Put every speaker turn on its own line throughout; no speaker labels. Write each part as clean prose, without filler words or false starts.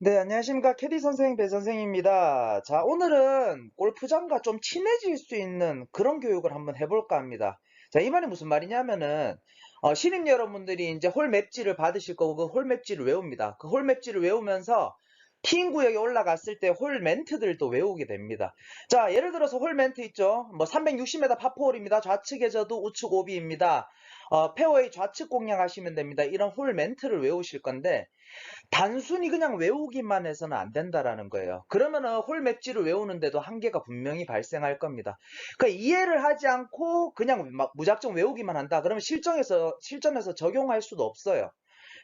네, 안녕하십니까. 캐디 선생, 배 선생입니다. 자, 오늘은 골프장과 좀 친해질 수 있는 그런 교육을 한번 해볼까 합니다. 자, 이 말이 무슨 말이냐면은, 신입 여러분들이 이제 홀 맵지를 받으실 거고, 그 홀 맵지를 외웁니다. 그 홀 맵지를 외우면서 티인 구역에 올라갔을 때 홀 멘트들도 외우게 됩니다. 자, 예를 들어서 홀 멘트 있죠? 뭐 360m 파포홀입니다. 좌측 해저드, 우측 오비입니다. 페어웨이 좌측 공략하시면 됩니다. 이런 홀 멘트를 외우실 건데, 단순히 그냥 외우기만 해서는 안 된다라는 거예요. 그러면은 홀 맵지를 외우는데도 한계가 분명히 발생할 겁니다. 그러니까 이해를 하지 않고 그냥 막 무작정 외우기만 한다. 그러면 실전에서 적용할 수도 없어요.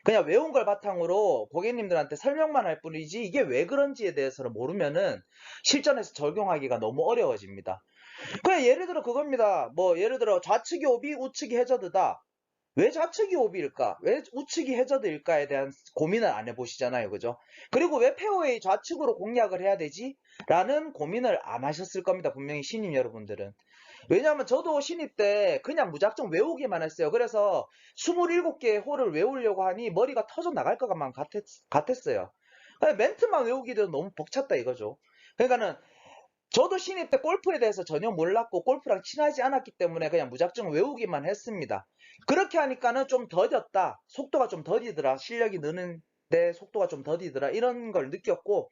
그냥 외운 걸 바탕으로 고객님들한테 설명만 할 뿐이지 이게 왜 그런지에 대해서는 모르면은 실전에서 적용하기가 너무 어려워집니다. 그냥 예를 들어 그겁니다. 뭐 예를 들어 좌측이 오비, 우측이 해저드다. 왜 좌측이 오비일까? 왜 우측이 해저드일까에 대한 고민을 안 해보시잖아요. 그죠? 그리고 왜 페어웨이 좌측으로 공략을 해야 되지? 라는 고민을 안 하셨을 겁니다. 분명히 신입 여러분들은. 왜냐하면 저도 신입 때 그냥 무작정 외우기만 했어요. 그래서 27개의 홀을 외우려고 하니 머리가 터져 나갈 것만 같았어요. 멘트만 외우기도 너무 벅찼다 이거죠. 그러니까는 저도 신입 때 골프에 대해서 전혀 몰랐고 골프랑 친하지 않았기 때문에 그냥 무작정 외우기만 했습니다. 그렇게 하니까는 좀 더뎠다. 속도가 좀 더디더라. 실력이 느는데 속도가 좀 더디더라. 이런 걸 느꼈고,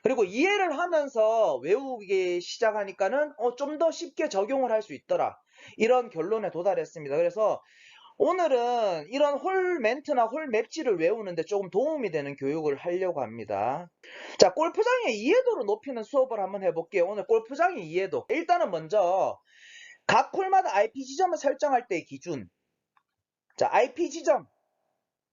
그리고 이해를 하면서 외우기 시작하니까는 좀 더 쉽게 적용을 할 수 있더라. 이런 결론에 도달했습니다. 그래서 오늘은 이런 홀 멘트나 홀 맵지를 외우는데 조금 도움이 되는 교육을 하려고 합니다. 자, 골프장의 이해도를 높이는 수업을 한번 해볼게요. 오늘 골프장의 이해도. 일단은 먼저 각 홀마다 IP 지점을 설정할 때의 기준. 자, IP 지점.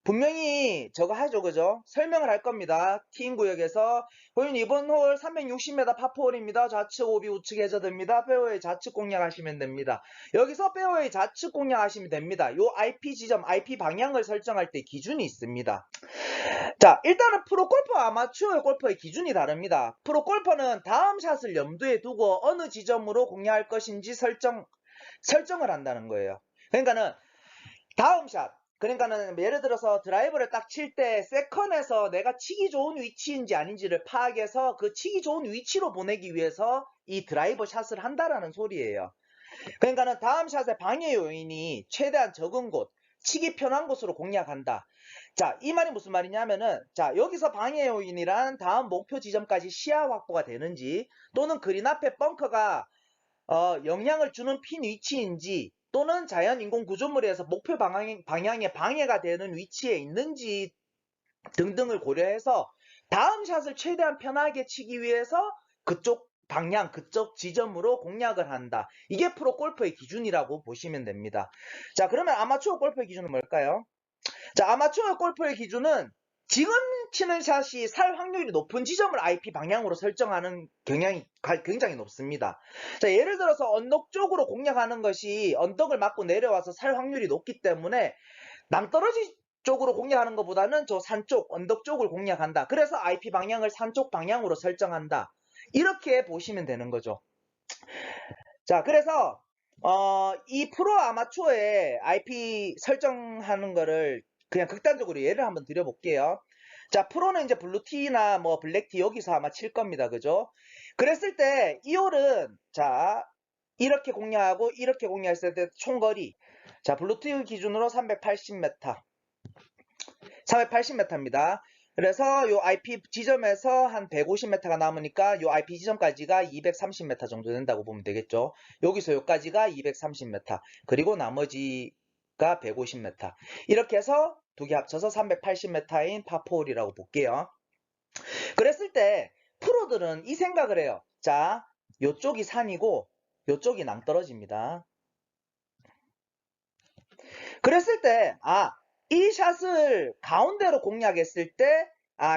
분명히 저거 하죠, 그죠? 설명을 할 겁니다. 티인 구역에서 고객님 이번 홀 360m 파포홀입니다. 좌측 오비 우측 해저드입니다. 페어웨이 좌측 공략하시면 됩니다. 여기서 페어웨이 좌측 공략하시면 됩니다. 요 IP 지점, IP 방향을 설정할 때 기준이 있습니다. 자, 일단은 프로골퍼와 아마추어 골퍼의 기준이 다릅니다. 프로골퍼는 다음 샷을 염두에 두고 어느 지점으로 공략할 것인지 설정을 한다는 거예요. 그러니까는 다음 샷. 그러니까는 예를 들어서 드라이버를 딱 칠 때 세컨에서 내가 치기 좋은 위치인지 아닌지를 파악해서 그 치기 좋은 위치로 보내기 위해서 이 드라이버 샷을 한다라는 소리예요. 그러니까는 다음 샷의 방해 요인이 최대한 적은 곳, 치기 편한 곳으로 공략한다. 자, 이 말이 무슨 말이냐면은, 자, 여기서 방해 요인이란 다음 목표 지점까지 시야 확보가 되는지, 또는 그린 앞에 벙커가 영향을 주는 핀 위치인지, 또는 자연 인공 구조물에서 목표 방향에 방해가 되는 위치에 있는지 등등을 고려해서 다음 샷을 최대한 편하게 치기 위해서 그쪽 방향, 그쪽 지점으로 공략을 한다. 이게 프로 골프의 기준이라고 보시면 됩니다. 자, 그러면 아마추어 골프의 기준은 뭘까요? 자, 아마추어 골프의 기준은 지금 치는 샷이 살 확률이 높은 지점을 IP 방향으로 설정하는 경향이 굉장히 높습니다. 자, 예를 들어서 언덕 쪽으로 공략하는 것이 언덕을 맞고 내려와서 살 확률이 높기 때문에 낭떠러지 쪽으로 공략하는 것보다는 저 산 쪽, 언덕 쪽을 공략한다. 그래서 IP 방향을 산 쪽 방향으로 설정한다. 이렇게 보시면 되는 거죠. 자, 그래서 이 프로 아마추어의 IP 설정하는 거를 그냥 극단적으로 예를 한번 드려볼게요. 자, 프로는 이제 블루티나 뭐 블랙티 여기서 아마 칠 겁니다. 그죠? 그랬을 때 이 홀은 자, 이렇게 공략하고 이렇게 공략했을 때 총거리. 자, 블루티 기준으로 380m. 480m입니다. 그래서 요 IP 지점에서 한 150m가 남으니까 요 IP 지점까지가 230m 정도 된다고 보면 되겠죠. 여기서 요까지가 230m. 그리고 나머지가 150m. 이렇게 해서 두 개 합쳐서 380m인 파포홀이라고 볼게요. 그랬을 때 프로들은 이 생각을 해요. 자, 요쪽이 산이고 요쪽이 낭떠러지입니다. 그랬을 때, 이 샷을 가운데로 공략했을 때,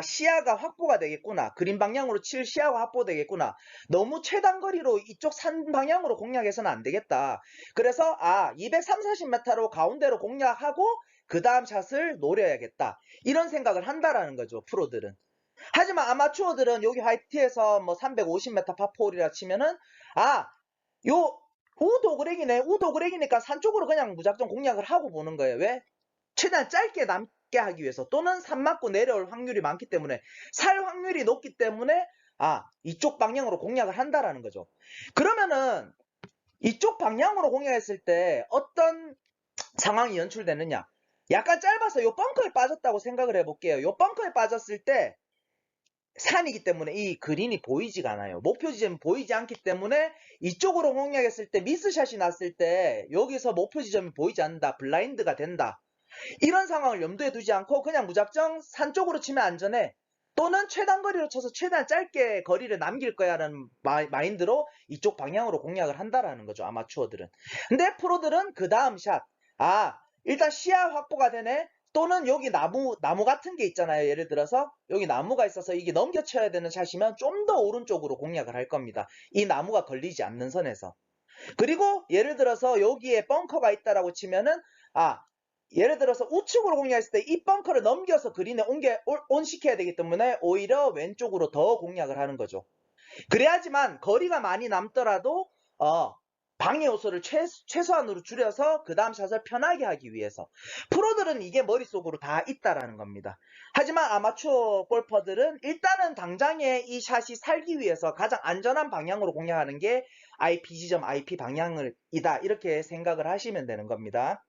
시야가 확보가 되겠구나. 그린 방향으로 칠 시야가 확보되겠구나. 너무 최단거리로 이쪽 산 방향으로 공략해서는 안 되겠다. 그래서, 230, 40m로 가운데로 공략하고, 그 다음 샷을 노려야겠다. 이런 생각을 한다라는 거죠, 프로들은. 하지만 아마추어들은 여기 화이트에서 뭐 350m 파포홀이라 치면은, 요 우도그렉이네. 우도그렉이니까 산 쪽으로 그냥 무작정 공략을 하고 보는 거예요. 왜? 최대한 짧게 낮게 하기 위해서 또는 산 맞고 내려올 확률이 많기 때문에 살 확률이 높기 때문에 이쪽 방향으로 공략을 한다라는 거죠. 그러면은 이쪽 방향으로 공략했을 때 어떤 상황이 연출되느냐? 약간 짧아서 요 벙커에 빠졌다고 생각을 해볼게요. 요 벙커에 빠졌을 때 산이기 때문에 이 그린이 보이지가 않아요. 목표 지점이 보이지 않기 때문에 이쪽으로 공략했을 때 미스샷이 났을 때 여기서 목표 지점이 보이지 않는다. 블라인드가 된다. 이런 상황을 염두에 두지 않고 그냥 무작정 산 쪽으로 치면 안전해. 또는 최단 거리로 쳐서 최대한 짧게 거리를 남길 거야 라는 마인드로 이쪽 방향으로 공략을 한다라는 거죠. 아마추어들은. 근데 프로들은 그 다음 샷. 일단 시야 확보가 되네. 또는 여기 나무 같은 게 있잖아요. 예를 들어서 여기 나무가 있어서 이게 넘겨쳐야 되는 샷이면 좀 더 오른쪽으로 공략을 할 겁니다. 이 나무가 걸리지 않는 선에서. 그리고 예를 들어서 여기에 벙커가 있다라고 치면은 예를 들어서 우측으로 공략했을 때 이 벙커를 넘겨서 그린에 온시켜야 되기 때문에 오히려 왼쪽으로 더 공략을 하는 거죠. 그래야지만 거리가 많이 남더라도 방해 요소를 최소한으로 줄여서 그 다음 샷을 편하게 하기 위해서. 프로들은 이게 머릿속으로 다 있다라는 겁니다. 하지만 아마추어 골퍼들은 일단은 당장에 이 샷이 살기 위해서 가장 안전한 방향으로 공략하는 게 IP 지점, IP 방향이다. 이렇게 생각을 하시면 되는 겁니다.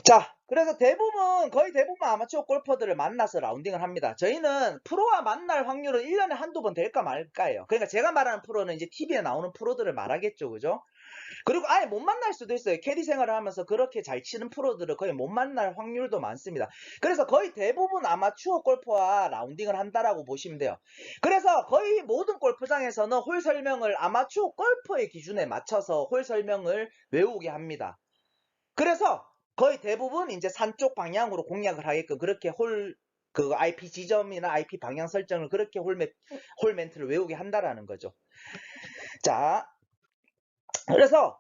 자, 그래서 거의 대부분 아마추어 골퍼들을 만나서 라운딩을 합니다. 저희는 프로와 만날 확률은 1년에 한두 번 될까 말까예요. 그러니까 제가 말하는 프로는 이제 TV에 나오는 프로들을 말하겠죠. 그죠? 그리고 아예 못 만날 수도 있어요. 캐디 생활을 하면서 그렇게 잘 치는 프로들을 거의 못 만날 확률도 많습니다. 그래서 거의 대부분 아마추어 골퍼와 라운딩을 한다라고 보시면 돼요. 그래서 거의 모든 골프장에서는 홀 설명을 아마추어 골퍼의 기준에 맞춰서 홀 설명을 외우게 합니다. 그래서 거의 대부분 이제 산 쪽 방향으로 공략을 하게끔 그렇게 그 IP 지점이나 IP 방향 설정을 그렇게 홀 멘트를 외우게 한다라는 거죠. 자, 그래서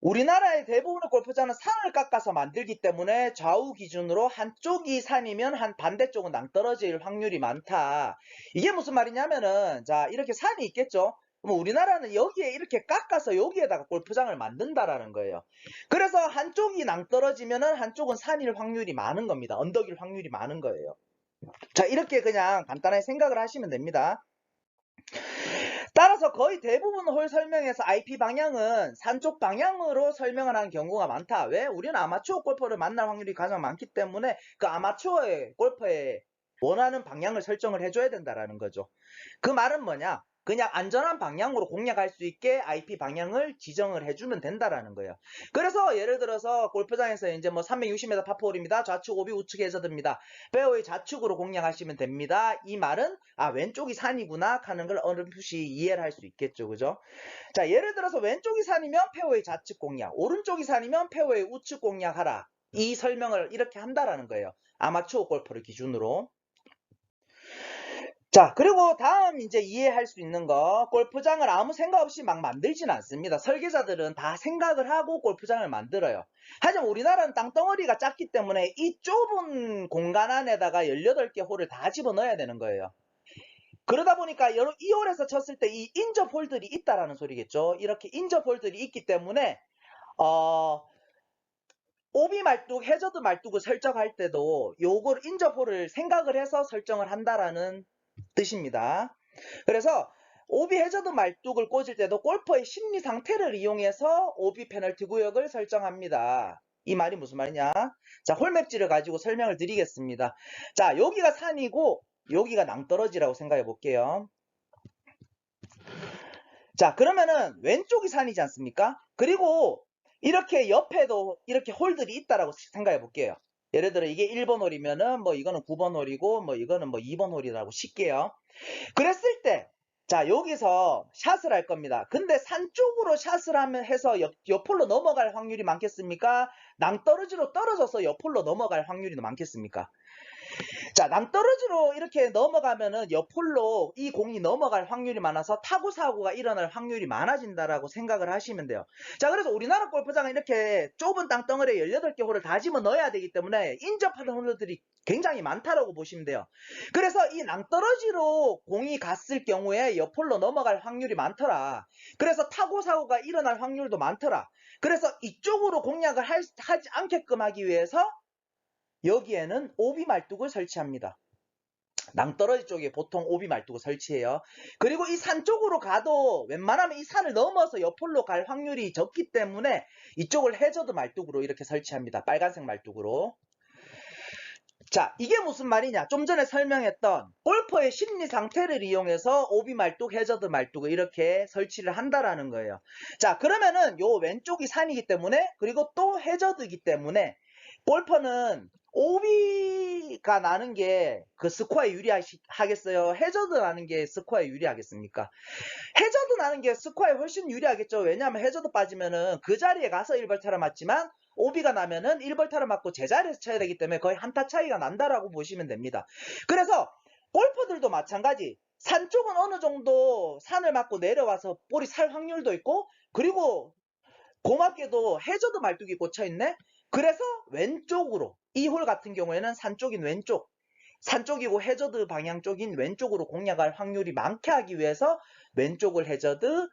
우리나라의 대부분의 골프장은 산을 깎아서 만들기 때문에 좌우 기준으로 한쪽이 산이면 반대쪽은 낭떠러질 확률이 많다. 이게 무슨 말이냐면은 자, 이렇게 산이 있겠죠. 그럼 우리나라는 여기에 이렇게 깎아서 여기에다가 골프장을 만든다라는 거예요. 그래서 한쪽이 낭떠러지면은 한쪽은 산일 확률이 많은 겁니다. 언덕일 확률이 많은 거예요. 자, 이렇게 그냥 간단하게 생각을 하시면 됩니다. 따라서 거의 대부분 홀 설명에서 IP 방향은 산 쪽 방향으로 설명을 하는 경우가 많다. 왜? 우리는 아마추어 골퍼를 만날 확률이 가장 많기 때문에 그 아마추어의 골퍼의 원하는 방향을 설정을 해줘야 된다라는 거죠. 그 말은 뭐냐? 그냥 안전한 방향으로 공략할 수 있게 IP 방향을 지정을 해주면 된다라는 거예요. 그래서 예를 들어서 골프장에서 이제 뭐 360m 파포홀입니다. 좌측 오비 우측 해저드입니다. 페어웨이 좌측으로 공략하시면 됩니다. 이 말은 왼쪽이 산이구나 하는 걸 어렴풋이 이해를 할 수 있겠죠. 그죠? 자, 예를 들어서 왼쪽이 산이면 페어웨이 좌측 공략, 오른쪽이 산이면 페어웨이 우측 공략하라. 이 설명을 이렇게 한다라는 거예요. 아마추어 골퍼를 기준으로. 자, 그리고 다음 이제 이해할 수 있는 거, 골프장을 아무 생각 없이 막 만들진 않습니다. 설계자들은 다 생각을 하고 골프장을 만들어요. 하지만 우리나라는 땅덩어리가 작기 때문에 이 좁은 공간 안에다가 18개 홀을 다 집어넣어야 되는 거예요. 그러다 보니까 2홀에서 쳤을 때 이 인접 홀들이 있다라는 소리겠죠. 이렇게 인접 홀들이 있기 때문에 오비 말뚝, 해저드 말뚝을 설정할 때도 요걸 인접홀을 생각을 해서 설정을 한다라는 뜻입니다. 그래서 오비 해저드 말뚝을 꽂을 때도 골퍼의 심리 상태를 이용해서 오비 페널티 구역을 설정합니다. 이 말이 무슨 말이냐? 자, 홀맵지를 가지고 설명을 드리겠습니다. 자, 여기가 산이고 여기가 낭떠러지라고 생각해 볼게요. 자, 그러면은 왼쪽이 산이지 않습니까? 그리고 이렇게 옆에도 이렇게 홀들이 있다라고 생각해 볼게요. 예를 들어 이게 1번 홀이면은 뭐 이거는 9번 홀이고 뭐 이거는 뭐 2번 홀이라고 칠게요. 그랬을 때 자, 여기서 샷을 할 겁니다. 근데 산 쪽으로 샷을 해서 옆홀로 넘어갈 확률이 많겠습니까? 낭떠러지로 떨어져서 옆홀로 넘어갈 확률이 많겠습니까? 자, 낭떠러지로 이렇게 넘어가면은 옆홀로 이 공이 넘어갈 확률이 많아서 타구 사고가 일어날 확률이 많아진다라고 생각을 하시면 돼요. 자, 그래서 우리나라 골프장은 이렇게 좁은 땅덩어리에 18개 홀을 다 집어 넣어야 되기 때문에 인접하는 홀들이 굉장히 많다라고 보시면 돼요. 그래서 이 낭떠러지로 공이 갔을 경우에 옆홀로 넘어갈 확률이 많더라. 그래서 타구 사고가 일어날 확률도 많더라. 그래서 이쪽으로 공략을 하지 않게끔 하기 위해서 여기에는 오비 말뚝을 설치합니다. 낭떠러지 쪽에 보통 오비 말뚝을 설치해요. 그리고 이 산 쪽으로 가도 웬만하면 이 산을 넘어서 옆으로 갈 확률이 적기 때문에 이쪽을 해저드 말뚝으로 이렇게 설치합니다. 빨간색 말뚝으로. 자, 이게 무슨 말이냐? 좀 전에 설명했던 골퍼의 심리 상태를 이용해서 오비 말뚝, 해저드 말뚝을 이렇게 설치를 한다라는 거예요. 자, 그러면은 요 왼쪽이 산이기 때문에, 그리고 또 해저드이기 때문에 골퍼는 오비가 나는 게 그 스코어에 유리하겠어요? 해저드 나는 게 스코어에 유리하겠습니까? 해저드 나는 게 스코어에 훨씬 유리하겠죠. 왜냐하면 해저드 빠지면은 그 자리에 가서 1벌타를 맞지만 오비가 나면은 1벌타를 맞고 제자리에서 쳐야 되기 때문에 거의 한타 차이가 난다라고 보시면 됩니다. 그래서 골퍼들도 마찬가지. 산 쪽은 어느 정도 산을 맞고 내려와서 볼이 살 확률도 있고, 그리고 고맙게도 해저드 말뚝이 꽂혀있네. 그래서 왼쪽으로, 이 홀 같은 경우에는 산 쪽인 왼쪽, 산 쪽이고 해저드 방향 쪽인 왼쪽으로 공략할 확률이 많게 하기 위해서 왼쪽을 해저드,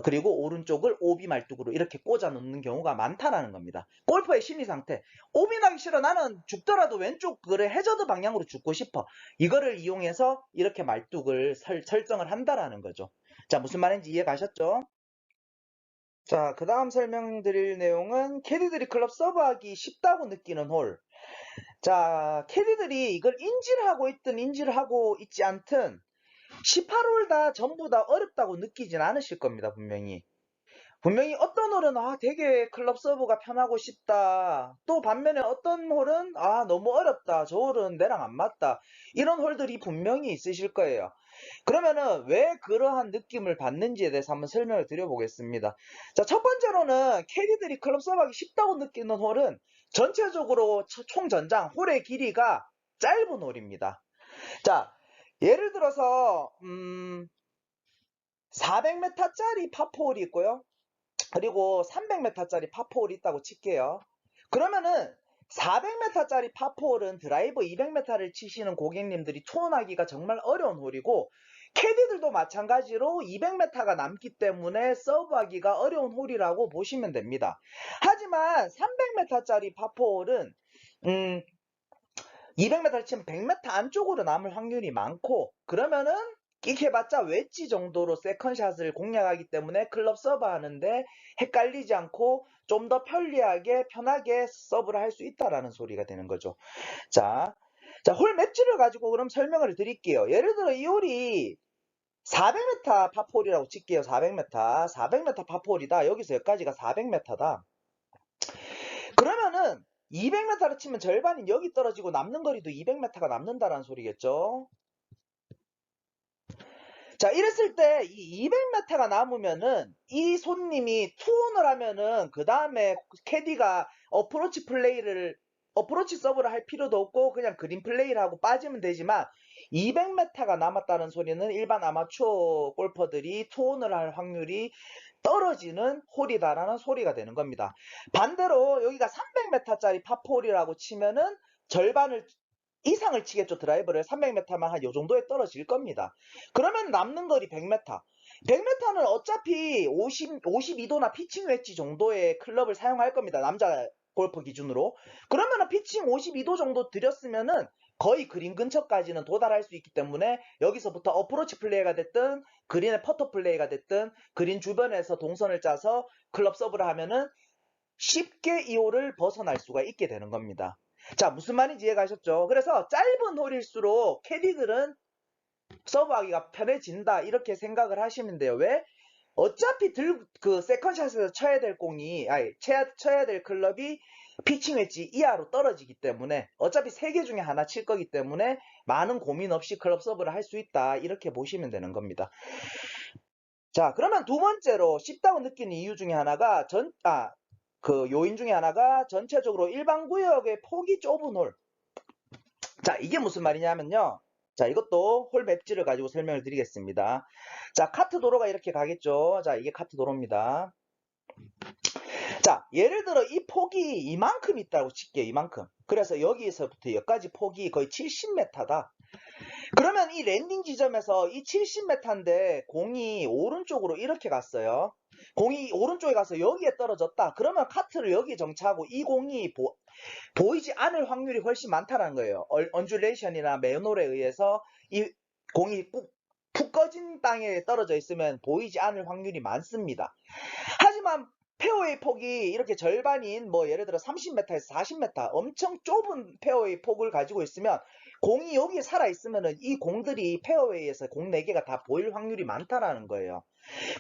그리고 오른쪽을 오비 말뚝으로 이렇게 꽂아 놓는 경우가 많다라는 겁니다. 골퍼의 심리 상태. 오비 나기 싫어. 나는 죽더라도 왼쪽 그래 해저드 방향으로 죽고 싶어. 이거를 이용해서 이렇게 말뚝을 설정을 한다라는 거죠. 자, 무슨 말인지 이해 가셨죠? 자, 그 다음 설명드릴 내용은 캐디들이 클럽 서브하기 쉽다고 느끼는 홀. 자, 캐디들이 이걸 인지를 하고 있든 인지를 하고 있지 않든 18홀 다 전부 다 어렵다고 느끼진 않으실 겁니다, 분명히. 분명히 어떤 홀은 되게 클럽 서브가 편하고 쉽다. 또 반면에 어떤 홀은 너무 어렵다. 저 홀은 내랑 안 맞다. 이런 홀들이 분명히 있으실 거예요. 그러면은 왜 그러한 느낌을 받는지에 대해서 한번 설명을 드려보겠습니다. 자, 첫 번째로는 캐디들이 클럽 서브하기 쉽다고 느끼는 홀은 전체적으로 총 전장 홀의 길이가 짧은 홀입니다. 자, 예를 들어서 400m짜리 파포홀이 있고요. 그리고 300m짜리 파포홀이 있다고 칠게요. 그러면은 400m짜리 파포홀은 드라이버 200m를 치시는 고객님들이 투혼하기가 정말 어려운 홀이고, 캐디들도 마찬가지로 200m가 남기 때문에 서브하기가 어려운 홀이라고 보시면 됩니다. 하지만 300m짜리 파포홀은 200m를 치면 100m 안쪽으로 남을 확률이 많고, 그러면은 끼해봤자 웨지 정도로 세컨샷을 공략하기 때문에 클럽 서브 하는데 헷갈리지 않고 좀 더 편하게 서브를 할 수 있다라는 소리가 되는 거죠. 자, 홀 맵지를 가지고 그럼 설명을 드릴게요. 예를 들어 이 홀이 400m 파폴이라고 칠게요. 400m 파폴이다. 여기서 여기까지가 400m다. 그러면은 200m를 치면 절반인 여기 떨어지고 남는 거리도 200m가 남는다라는 소리겠죠. 자, 이랬을 때 이 200m가 남으면은 이 손님이 투혼을 하면은 그 다음에 캐디가 어프로치 서브를 할 필요도 없고 그냥 그린 플레이를 하고 빠지면 되지만, 200m가 남았다는 소리는 일반 아마추어 골퍼들이 투혼을 할 확률이 떨어지는 홀이다라는 소리가 되는 겁니다. 반대로 여기가 300m짜리 파4홀이라고 치면은 절반을 이상을 치겠죠. 드라이버를 300m만 한 요 정도에 떨어질 겁니다. 그러면 남는 거리 100m. 100m는 어차피 52도나 피칭 웨지 정도의 클럽을 사용할 겁니다. 남자 골프 기준으로. 그러면은 피칭 52도 정도 들였으면은 거의 그린 근처까지는 도달할 수 있기 때문에 여기서부터 어프로치 플레이가 됐든 그린의 퍼터 플레이가 됐든 그린 주변에서 동선을 짜서 클럽 서브를 하면은 쉽게 이 홀을 벗어날 수가 있게 되는 겁니다. 자, 무슨 말인지 이해가셨죠? 그래서 짧은 홀일수록 캐디들은 서브하기가 편해진다 이렇게 생각을 하시면 돼요. 왜? 어차피 그 세컨샷에서 쳐야 될 공이 쳐야 될 클럽이 피칭 웨지 이하로 떨어지기 때문에 어차피 3개 중에 하나 칠 거기 때문에 많은 고민 없이 클럽 서브를 할 수 있다 이렇게 보시면 되는 겁니다. 자, 그러면 두 번째로 쉽다고 느끼는 이유 중에 하나가 그 요인 중에 하나가 전체적으로 일반 구역의 폭이 좁은 홀. 자, 이게 무슨 말이냐면요. 자, 이것도 홀 맵지를 가지고 설명을 드리겠습니다. 자, 카트 도로가 이렇게 가겠죠. 자, 이게 카트 도로입니다. 자, 예를 들어 이 폭이 이만큼 있다고 칠게요. 이만큼. 그래서 여기서부터 여기까지 폭이 거의 70m다. 그러면 이 랜딩 지점에서 이 70m인데 공이 오른쪽으로 이렇게 갔어요. 공이 오른쪽에 가서 여기에 떨어졌다. 그러면 카트를 여기에 정차하고 이 공이 보이지 않을 확률이 훨씬 많다는 거예요. 언줄레이션이나 매너에 의해서 이 공이 푹 꺼진 땅에 떨어져 있으면 보이지 않을 확률이 많습니다. 하지만 페어웨이 폭이 이렇게 절반인 뭐 예를 들어 30m에서 40m 엄청 좁은 페어웨이 폭을 가지고 있으면 공이 여기에 살아있으면 이 공들이 페어웨이에서 공 4개가 다 보일 확률이 많다라는 거예요.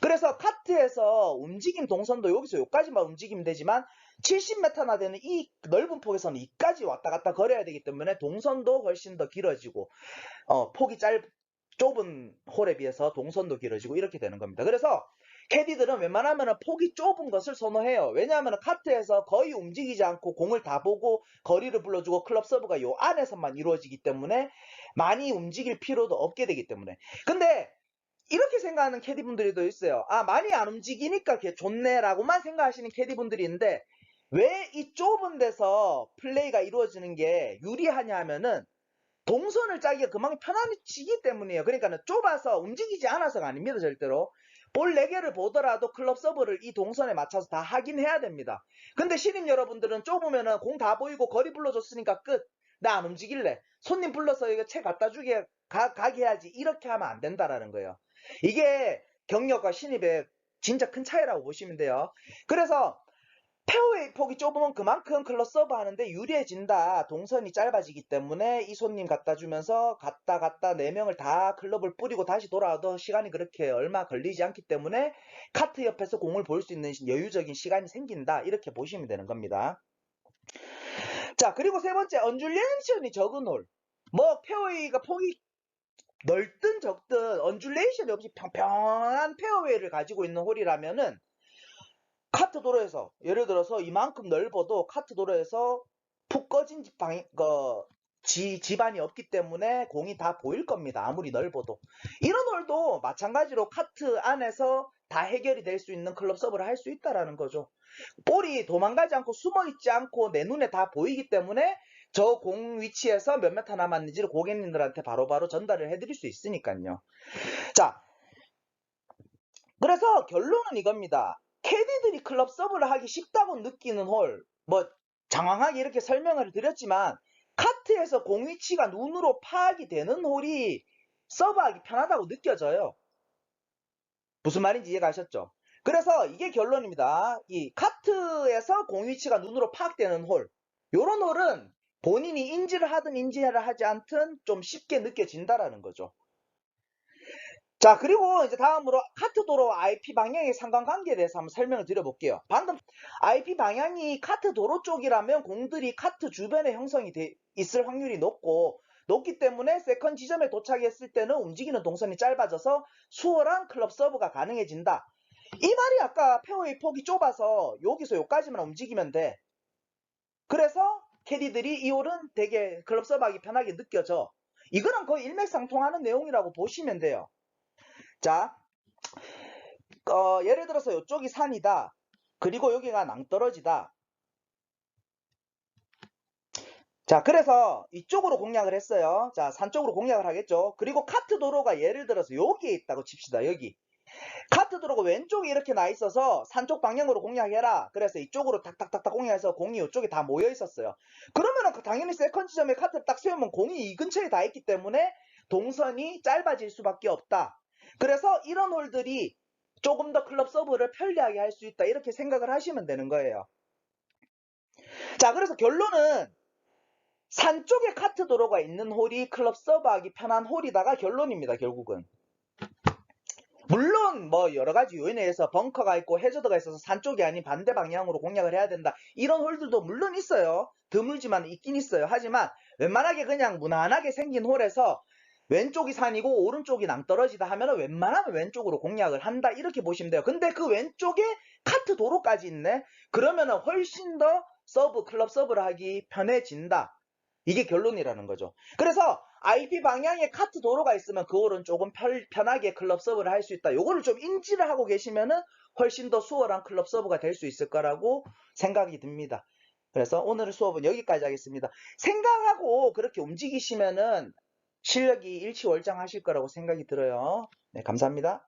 그래서 카트에서 움직임 동선도 여기서 여기까지만 움직이면 되지만 70m나 되는 이 넓은 폭에서는 이까지 왔다 갔다 거려야 되기 때문에 동선도 훨씬 더 길어지고 폭이 좁은 홀에 비해서 동선도 길어지고 이렇게 되는 겁니다. 그래서 캐디들은 웬만하면 폭이 좁은 것을 선호해요. 왜냐하면 카트에서 거의 움직이지 않고 공을 다 보고 거리를 불러주고 클럽 서브가 요 안에서만 이루어지기 때문에 많이 움직일 필요도 없게 되기 때문에. 근데 이렇게 생각하는 캐디분들도 있어요. 아, 많이 안 움직이니까 좋네라고만 생각하시는 캐디분들이 있는데 왜 이 좁은 데서 플레이가 이루어지는 게 유리하냐 하면은 동선을 짜기가 그만큼 편안해지기 때문이에요. 그러니까 좁아서 움직이지 않아서가 아닙니다. 절대로. 볼 4개를 보더라도 클럽 서브를 이 동선에 맞춰서 다 하긴 해야 됩니다. 근데 신입 여러분들은 좁으면은 공 다 보이고 거리 불러줬으니까 끝. 나 안 움직일래. 손님 불러서 이거 채 갖다 주게 가게 해야지. 이렇게 하면 안 된다라는 거예요. 이게 경력과 신입의 진짜 큰 차이라고 보시면 돼요. 그래서 페어웨이 폭이 좁으면 그만큼 클럽 서브 하는데 유리해진다. 동선이 짧아지기 때문에 이 손님 갖다 주면서 갔다 4명을 다 클럽을 뿌리고 다시 돌아와도 시간이 그렇게 얼마 걸리지 않기 때문에 카트 옆에서 공을 볼 수 있는 여유적인 시간이 생긴다. 이렇게 보시면 되는 겁니다. 자, 그리고 세 번째, 언줄레이션이 적은 홀. 뭐 페어웨이가 폭이 넓든 적든 언줄레이션이 없이 평평한 페어웨이를 가지고 있는 홀이라면은 카트 도로에서 예를 들어서 이만큼 넓어도 카트 도로에서 푹 꺼진 집안이 없기 때문에 공이 다 보일 겁니다. 아무리 넓어도. 이런 홀도 마찬가지로 카트 안에서 다 해결이 될 수 있는 클럽 서브를 할 수 있다라는 거죠. 볼이 도망가지 않고 숨어있지 않고 내 눈에 다 보이기 때문에 저 공 위치에서 몇 메타 남았는지를 고객님들한테 바로바로 전달을 해드릴 수 있으니까요. 자, 그래서 결론은 이겁니다. 캐디들이 클럽 서브를 하기 쉽다고 느끼는 홀, 뭐 장황하게 이렇게 설명을 드렸지만 카트에서 공 위치가 눈으로 파악이 되는 홀이 서브하기 편하다고 느껴져요. 무슨 말인지 이해가셨죠? 그래서 이게 결론입니다. 이 카트에서 공 위치가 눈으로 파악되는 홀, 요런 홀은 본인이 인지를 하든 인지를 하지 않든 좀 쉽게 느껴진다라는 거죠. 자, 그리고 이제 다음으로 카트 도로 IP 방향의 상관관계에 대해서 한번 설명을 드려볼게요. 방금 IP 방향이 카트 도로 쪽이라면 공들이 카트 주변에 형성이 있을 확률이 높기 때문에 세컨 지점에 도착했을 때는 움직이는 동선이 짧아져서 수월한 클럽 서브가 가능해진다. 이 말이 아까 페어웨이 폭이 좁아서 여기서 여기까지만 움직이면 돼. 그래서 캐디들이 이 홀은 되게 클럽 서브하기 편하게 느껴져. 이거랑 거의 일맥상통하는 내용이라고 보시면 돼요. 자, 예를 들어서 이쪽이 산이다. 그리고 여기가 낭떠러지다. 자, 그래서 이쪽으로 공략을 했어요. 자, 산 쪽으로 공략을 하겠죠. 그리고 카트 도로가 예를 들어서 여기에 있다고 칩시다. 여기. 카트 도로가 왼쪽에 이렇게 나 있어서 산 쪽 방향으로 공략해라. 그래서 이쪽으로 탁탁탁탁 공략해서 공이 이쪽에 다 모여 있었어요. 그러면은 당연히 세컨 지점에 카트를 딱 세우면 공이 이 근처에 다 있기 때문에 동선이 짧아질 수밖에 없다. 그래서 이런 홀들이 조금 더 클럽 서브를 편리하게 할 수 있다. 이렇게 생각을 하시면 되는 거예요. 자, 그래서 결론은 산 쪽에 카트 도로가 있는 홀이 클럽 서브하기 편한 홀이다가 결론입니다. 결국은. 물론 뭐 여러 가지 요인에 의해서 벙커가 있고 해저드가 있어서 산 쪽이 아닌 반대 방향으로 공략을 해야 된다. 이런 홀들도 물론 있어요. 드물지만 있긴 있어요. 하지만 웬만하게 그냥 무난하게 생긴 홀에서 왼쪽이 산이고 오른쪽이 낭떠러지다 하면 웬만하면 왼쪽으로 공략을 한다. 이렇게 보시면 돼요. 근데 그 왼쪽에 카트 도로까지 있네. 그러면 훨씬 더 클럽 서브를 하기 편해진다. 이게 결론이라는 거죠. 그래서 IP 방향에 카트 도로가 있으면 그 홀은 조금 편하게 클럽 서브를 할 수 있다. 요거를 좀 인지를 하고 계시면은 훨씬 더 수월한 클럽 서브가 될 수 있을 거라고 생각이 듭니다. 그래서 오늘 수업은 여기까지 하겠습니다. 생각하고 그렇게 움직이시면은 실력이 일치월장하실 거라고 생각이 들어요. 네, 감사합니다.